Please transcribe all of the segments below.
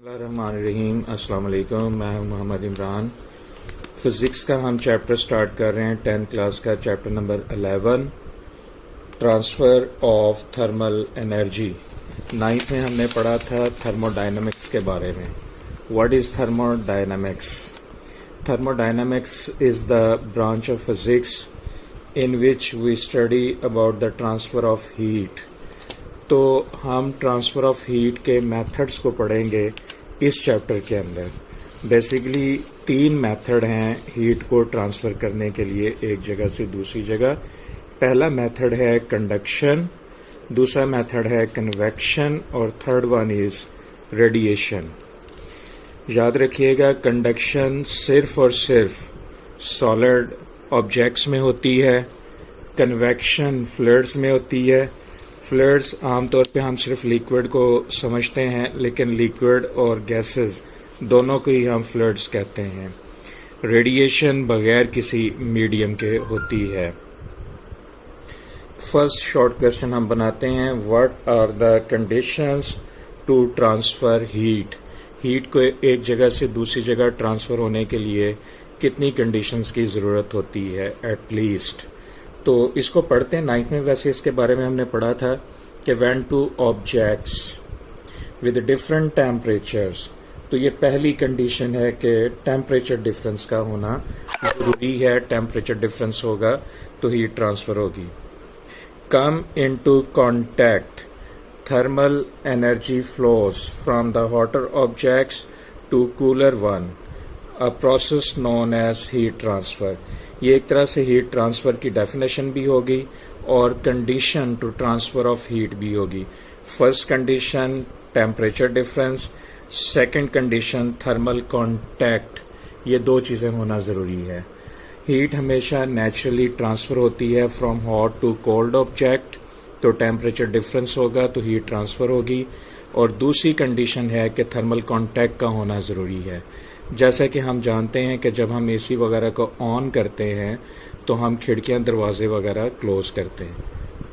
बिस्मिल्लाहिर्रहमानिर्रहीम। अस्सलाम वालेकुम। मैं हूं मोहम्मद इमरान। फ़िज़िक्स का हम चैप्टर स्टार्ट कर रहे हैं 10th क्लास का chapter number 11, transfer of thermal energy. 9th में हमने पढ़ा था थर्मोडायनामिक्स के बारे में। What is thermodynamics? Thermodynamics is the branch of physics in which we study about the transfer of heat। तो हम ट्रांसफ़र ऑफ हीट के मेथड्स को पढ़ेंगे इस चैप्टर के अंदर। बेसिकली 3 मेथड हैं हीट को ट्रांसफ़र करने के लिए एक जगह से दूसरी जगह। पहला मेथड है कंडक्शन, दूसरा मेथड है कन्वेक्शन और थर्ड वन इज़ रेडिएशन। याद रखिएगा, कंडक्शन सिर्फ और सिर्फ सॉलिड ऑब्जेक्ट्स में होती है, कन्वेक्शन फ्लूइड्स में होती है। फ्लूइड्स आमतौर पे हम सिर्फ लिक्विड को समझते हैं, लेकिन लिक्विड और गैसेस दोनों को ही हम फ्लूइड्स कहते हैं। रेडिएशन बगैर किसी मीडियम के होती है। फर्स्ट शॉर्ट क्वेश्चन हम बनाते हैं, what are the conditions to transfer heat. Heat को एक जगह से दूसरी जगह ट्रांसफ़र होने के लिए कितनी कंडीशंस की ज़रूरत होती है एट लीस्ट। तो इसको पढ़ते हैं। 9th में वैसे इसके बारे में हमने पढ़ा था कि when two objects with different temperatures, तो ये पहली कंडीशन है कि टेम्परेचर डिफरेंस का होना ज़रूरी है। टेम्परेचर डिफरेंस होगा तो हीट ट्रांसफ़र होगी। Come into contact, thermal energy flows from the hotter objects to cooler one, a process known as heat transfer. ये एक तरह से हीट ट्रांसफ़र की डेफिनेशन भी होगी और condition to transfer of heat भी होगी। First condition temperature difference, second condition thermal contact. ये 2 चीज़ें होना ज़रूरी है। हीट हमेशा नेचुरली ट्रांसफ़र होती है from hot to cold object, तो टेम्परेचर डिफरेंस होगा तो हीट ट्रांसफ़र होगी। और दूसरी कंडीशन है कि थर्मल कांटेक्ट का होना ज़रूरी है। जैसा कि हम जानते हैं कि जब हम एसी वगैरह को ऑन करते हैं तो हम खिड़कियां दरवाजे वगैरह क्लोज़ करते हैं।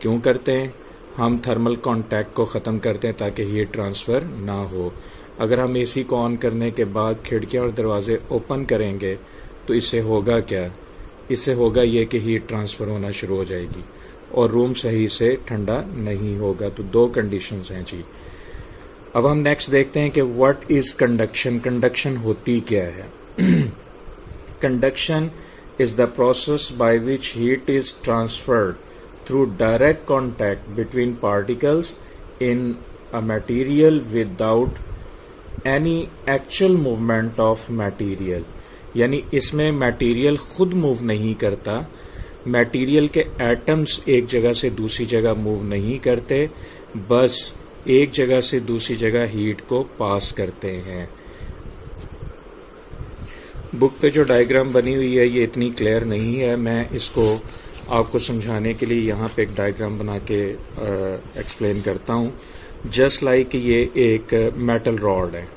क्यों करते हैं? हम थर्मल कांटेक्ट को ख़त्म करते हैं ताकि हीट ट्रांसफ़र ना हो। अगर हम एसी को ऑन करने के बाद खिड़कियां और दरवाजे ओपन करेंगे तो इससे होगा क्या? इससे होगा ये कि हीट ट्रांसफ़र होना शुरू हो जाएगी और रूम सही से ठंडा नहीं होगा। तो 2 कंडीशंस हैं जी। अब हम नेक्स्ट देखते हैं कि व्हाट इज कंडक्शन। कंडक्शन होती क्या है? Conduction is the process by which heat is transferred through direct contact between particles in a material without any actual movement of material. यानी इसमें मटेरियल खुद मूव नहीं करता, मटेरियल के एटम्स एक जगह से दूसरी जगह मूव नहीं करते, बस एक जगह से दूसरी जगह हीट को पास करते हैं। बुक पे जो डायग्राम बनी हुई है ये इतनी क्लियर नहीं है, मैं इसको आपको समझाने के लिए यहाँ पे एक डायग्राम बना के एक्सप्लेन करता हूँ। जस्ट लाइक ये एक मेटल रॉड है,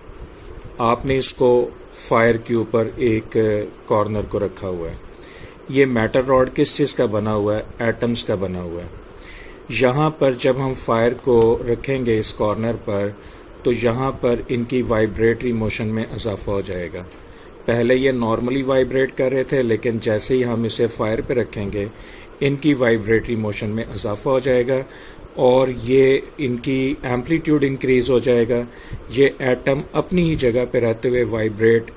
आपने इसको फायर के ऊपर एक कॉर्नर को रखा हुआ है। ये मेटल रॉड किस चीज़ का बना हुआ है? एटम्स का बना हुआ है। यहाँ पर जब हम फायर को रखेंगे इस कॉर्नर पर, तो यहाँ पर इनकी वाइब्रेटरी मोशन में इजाफा हो जाएगा। पहले ये नॉर्मली वाइब्रेट कर रहे थे, लेकिन जैसे ही हम इसे फायर पे रखेंगे इनकी वाइब्रेटरी मोशन में इजाफा हो जाएगा और ये इनकी एम्पलीट्यूड इंक्रीज हो जाएगा। ये एटम अपनी ही जगह पे रहते हुए वाइब्रेट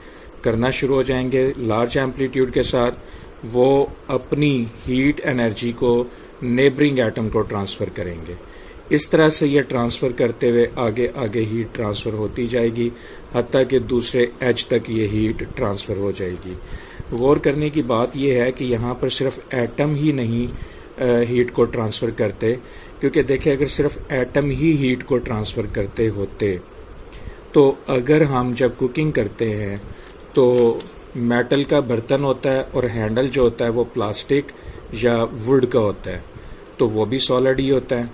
करना शुरू हो जाएंगे लार्ज एम्पलीट्यूड के साथ। वो अपनी हीट एनर्जी को नेबरिंग एटम को ट्रांसफ़र करेंगे। इस तरह से ये ट्रांसफ़र करते हुए आगे आगे हीट ट्रांसफ़र होती जाएगी, हत्ता कि दूसरे एज तक ये हीट ट्रांसफ़र हो जाएगी। गौर करने की बात यह है कि यहाँ पर सिर्फ एटम ही नहीं हीट को ट्रांसफ़र करते, क्योंकि देखिए अगर सिर्फ एटम ही हीट को ट्रांसफ़र करते होते तो अगर हम जब कुकिंग करते हैं तो मेटल का बर्तन होता है और हैंडल जो होता है वो प्लास्टिक या वुड का होता है, तो वो भी सॉलिड ही होता है,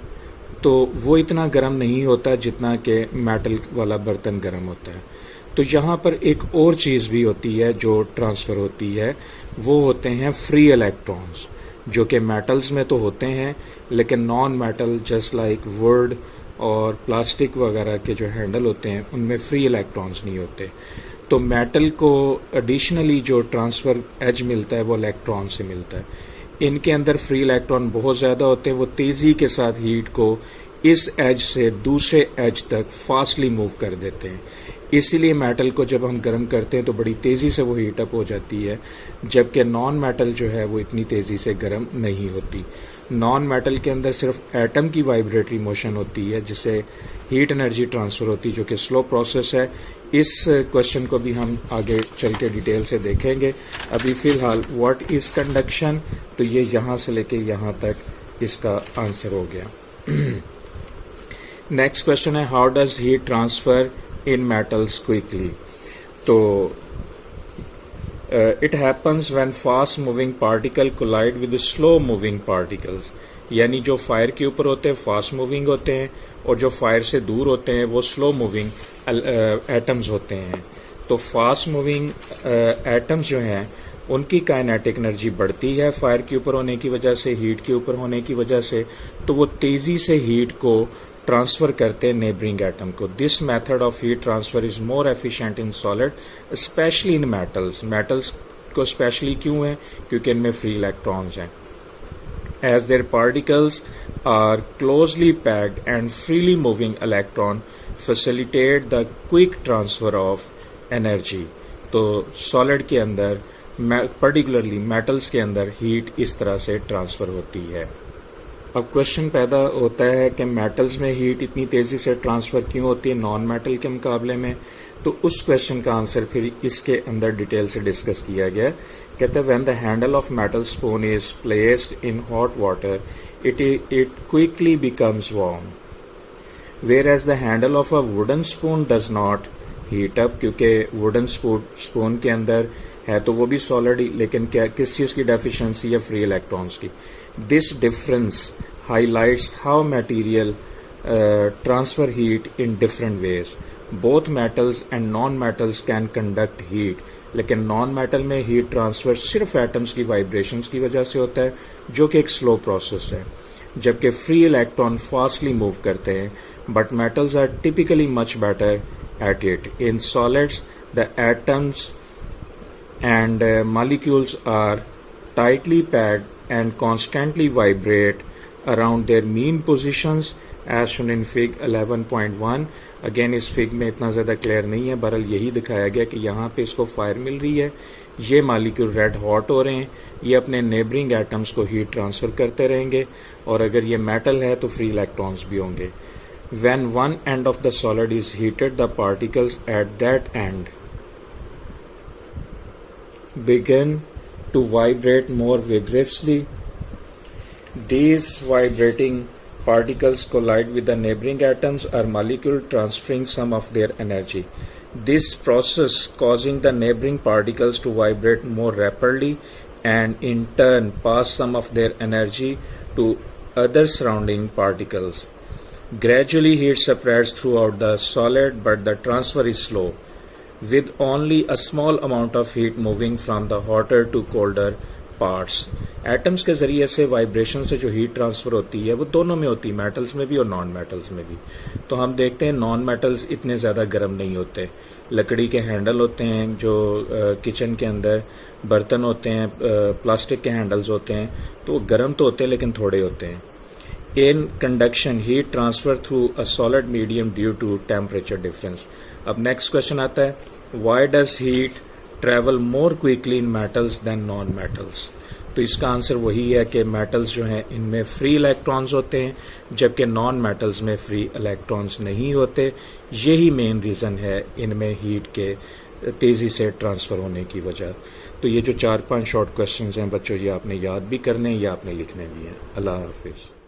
तो वो इतना गर्म नहीं होता जितना कि मेटल वाला बर्तन गर्म होता है। तो यहाँ पर एक और चीज़ भी होती है जो ट्रांसफ़र होती है, वो होते हैं फ्री इलेक्ट्रॉन्स, जो कि मेटल्स में तो होते हैं लेकिन non metal just like would और प्लास्टिक वगैरह के जो हैंडल होते हैं उनमें फ्री इलेक्ट्रॉन्स नहीं होते। तो मेटल को एडिशनली जो ट्रांसफ़र एज मिलता है वो इलेक्ट्रॉन से मिलता है। इनके अंदर फ्री इलेक्ट्रॉन बहुत ज़्यादा होते हैं, वो तेज़ी के साथ हीट को इस एज से दूसरे एज तक फास्टली मूव कर देते हैं। इसीलिए मेटल को जब हम गर्म करते हैं तो बड़ी तेज़ी से वो हीट अप हो जाती है, जबकि नॉन मेटल जो है वो इतनी तेज़ी से गर्म नहीं होती। नॉन मेटल के अंदर सिर्फ एटम की वाइब्रेटरी मोशन होती है जिससे हीट एनर्जी ट्रांसफ़र होती है, जो कि स्लो प्रोसेस है। इस क्वेश्चन को भी हम आगे चल के डिटेल से देखेंगे। अभी फ़िलहाल व्हाट इज़ कंडक्शन, तो ये यहाँ से लेके यहाँ तक इसका आंसर हो गया। नेक्स्ट क्वेश्चन है how does heat transfer in metals quickly. तो it happens when fast moving particle collide with slow moving particles, यानी जो फायर के ऊपर होते हैं फास्ट मूविंग होते हैं और जो फायर से दूर होते हैं वो स्लो मूविंग एटम्स होते हैं। तो फास्ट मूविंग एटम्स जो हैं उनकी काइनेटिक एनर्जी बढ़ती है फायर के ऊपर होने की वजह से, हीट के ऊपर होने की वजह से, तो वो तेज़ी से हीट को ट्रांसफ़र करते हैं नेबरिंग एटम को। This method of heat transfer is more efficient in solid specially in metals. Metals को स्पेशली क्यों है, क्योंकि इनमें फ्री इलेक्ट्रॉन्स हैं। As their particles are closely packed and freely moving electron facilitate the quick transfer of energy। तो solid के अंदर particularly metals के अंदर हीट इस तरह से ट्रांसफ़र होती है। अब क्वेश्चन पैदा होता है कि मेटल्स में हीट इतनी तेज़ी से ट्रांसफ़र क्यों होती है नॉन मेटल के मुकाबले में। तो उस क्वेश्चन का आंसर फिर इसके अंदर डिटेल से डिस्कस किया गया। कहते हैं when the handle of metal spoon is placed in hot water it quickly becomes warm, where as the handle of a wooden spoon does not heat up. क्योंकि वुडन स्पून के अंदर है तो वो भी सॉलिड ही, लेकिन क्या किस चीज़ की डेफिशिएंसी है, फ्री इलेक्ट्रॉन्स की। This difference highlights how material transfer heat in different ways. Both metals and non metals can conduct heat, लेकिन नॉन मेटल में हीट ट्रांसफर सिर्फ एटम्स की वाइब्रेशंस की वजह से होता है, जो कि एक स्लो प्रोसेस है, जबकि फ्री इलेक्ट्रॉन फास्टली मूव करते हैं। But metals are typically much better at it. In solids the atoms and molecules are tightly packed and constantly vibrate around their mean positions as shown in fig 11.1। Again इस fig में इतना ज़्यादा clear नहीं है, बहरहाल यही दिखाया गया कि यहाँ पे इसको फायर मिल रही है, ये मालिक्यूल रेड हॉट हो रहे हैं, ये अपने नेबरिंग एटम्स को हीट ट्रांसफ़र करते रहेंगे, और अगर ये मेटल है तो फ्री इलेक्ट्रॉन्स भी होंगे। When one end of the solid is heated, the particles at that end begin to vibrate more vigorously. These vibrating particles collide with the neighboring atoms or molecule, transferring some of their energy. This process causing the neighboring particles to vibrate more rapidly and in turn pass some of their energy to other surrounding particles. Gradually heat spreads throughout the solid, but the transfer is slow, with only a small amount of heat moving from the hotter to colder parts। Atoms के ज़रिए से vibration से जो heat transfer होती है वो दोनों में होती है, मेटल्स में भी और नॉन मेटल्स में भी। तो हम देखते हैं नॉन मेटल्स इतने ज़्यादा गर्म नहीं होते। लकड़ी के हैंडल होते हैं जो किचन के अंदर बर्तन होते हैं, प्लास्टिक के हैंडल्स होते हैं, तो वो गर्म तो होते हैं लेकिन थोड़े होते हैं। In conduction, heat transfer through a solid medium due to temperature difference। अब next question आता है why does heat travel more quickly in metals than non metals। तो इसका आंसर वही है कि मेटल्स जो हैं इनमें फ्री इलेक्ट्रॉन्स होते हैं, जबकि नॉन मेटल्स में फ्री इलेक्ट्रॉन्स नहीं होते। यही मेन रीज़न है इनमें हीट के तेज़ी से ट्रांसफ़र होने की वजह। तो ये जो 4-5 शॉर्ट क्वेश्चंस हैं बच्चों, ये आपने याद भी करने हैं या आपने लिखने भी हैं। अल्लाह हाफिज़।